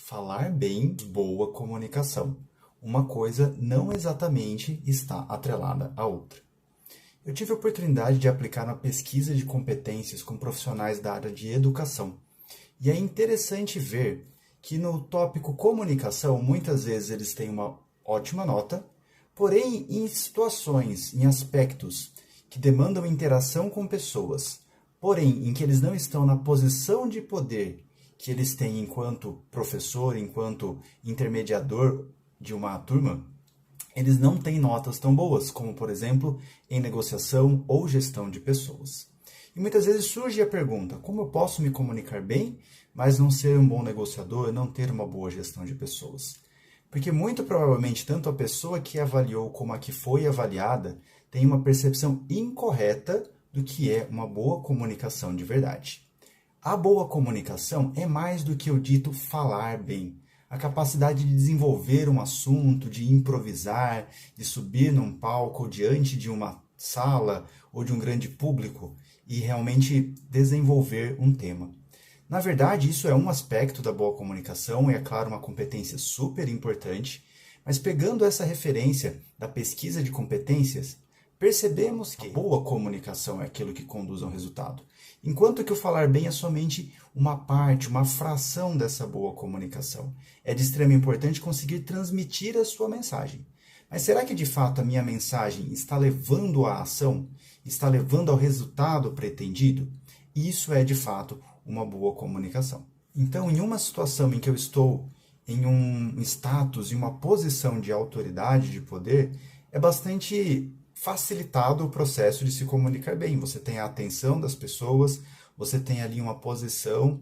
Falar bem, boa comunicação. Uma coisa não exatamente está atrelada à outra. Eu tive a oportunidade de aplicar uma pesquisa de competências com profissionais da área de educação. E é interessante ver que no tópico comunicação, muitas vezes eles têm uma ótima nota, porém em situações, em aspectos que demandam interação com pessoas, porém em que eles não estão na posição de poder que eles têm enquanto professor, enquanto intermediador de uma turma, eles não têm notas tão boas, como, por exemplo, em negociação ou gestão de pessoas. E muitas vezes surge a pergunta, como eu posso me comunicar bem, mas não ser um bom negociador, não ter uma boa gestão de pessoas? Porque muito provavelmente tanto a pessoa que avaliou como a que foi avaliada tem uma percepção incorreta do que é uma boa comunicação de verdade. A boa comunicação é mais do que o dito falar bem. A capacidade de desenvolver um assunto, de improvisar, de subir num palco diante de uma sala ou de um grande público e realmente desenvolver um tema. Na verdade, isso é um aspecto da boa comunicação e, é claro, uma competência super importante, mas pegando essa referência da pesquisa de competências, percebemos que a boa comunicação é aquilo que conduz ao resultado, enquanto que o falar bem é somente uma parte, uma fração dessa boa comunicação. É de extrema importância conseguir transmitir a sua mensagem. Mas será que de fato a minha mensagem está levando à ação? Está levando ao resultado pretendido? Isso é de fato uma boa comunicação. Então, em uma situação em que eu estou em um status, em uma posição de autoridade, de poder, é bastante facilitado o processo de se comunicar bem. Você tem a atenção das pessoas, você tem ali uma posição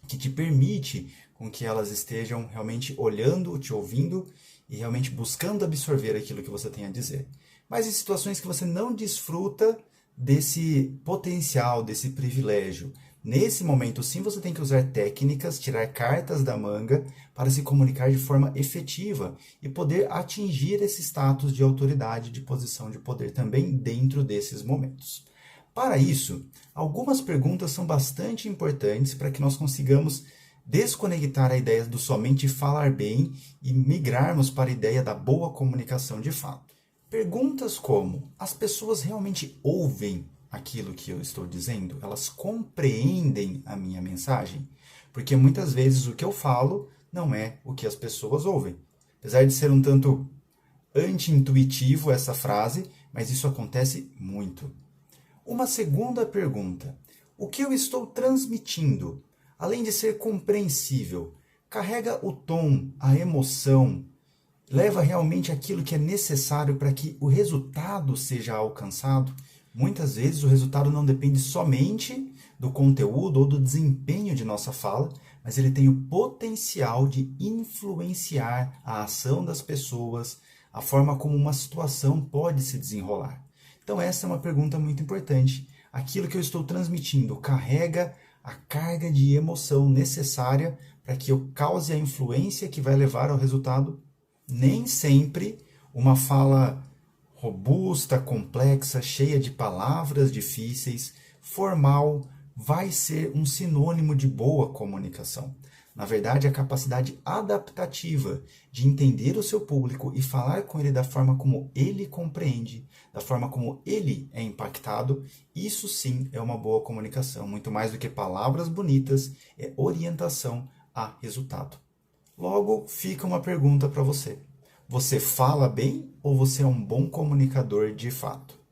que te permite com que elas estejam realmente olhando, te ouvindo e realmente buscando absorver aquilo que você tem a dizer. Mas em situações que você não desfruta desse potencial, desse privilégio, nesse momento sim você tem que usar técnicas, tirar cartas da manga para se comunicar de forma efetiva e poder atingir esse status de autoridade, de posição de poder também dentro desses momentos. Para isso, algumas perguntas são bastante importantes para que nós consigamos desconectar a ideia do somente falar bem e migrarmos para a ideia da boa comunicação de fato. Perguntas como: as pessoas realmente ouvem aquilo que eu estou dizendo? Elas compreendem a minha mensagem? Porque muitas vezes o que eu falo não é o que as pessoas ouvem. Apesar de ser um tanto anti-intuitivo essa frase, mas isso acontece muito. Uma segunda pergunta: o que eu estou transmitindo, além de ser compreensível, carrega o tom, a emoção, leva realmente aquilo que é necessário para que o resultado seja alcançado? Muitas vezes o resultado não depende somente do conteúdo ou do desempenho de nossa fala, mas ele tem o potencial de influenciar a ação das pessoas, a forma como uma situação pode se desenrolar. Então essa é uma pergunta muito importante. Aquilo que eu estou transmitindo carrega a carga de emoção necessária para que eu cause a influência que vai levar ao resultado? Nem sempre uma fala robusta, complexa, cheia de palavras difíceis, formal, vai ser um sinônimo de boa comunicação. Na verdade, a capacidade adaptativa de entender o seu público e falar com ele da forma como ele compreende, da forma como ele é impactado, isso sim é uma boa comunicação. Muito mais do que palavras bonitas, é orientação a resultado. Logo, fica uma pergunta para você. Você fala bem ou você é um bom comunicador de fato?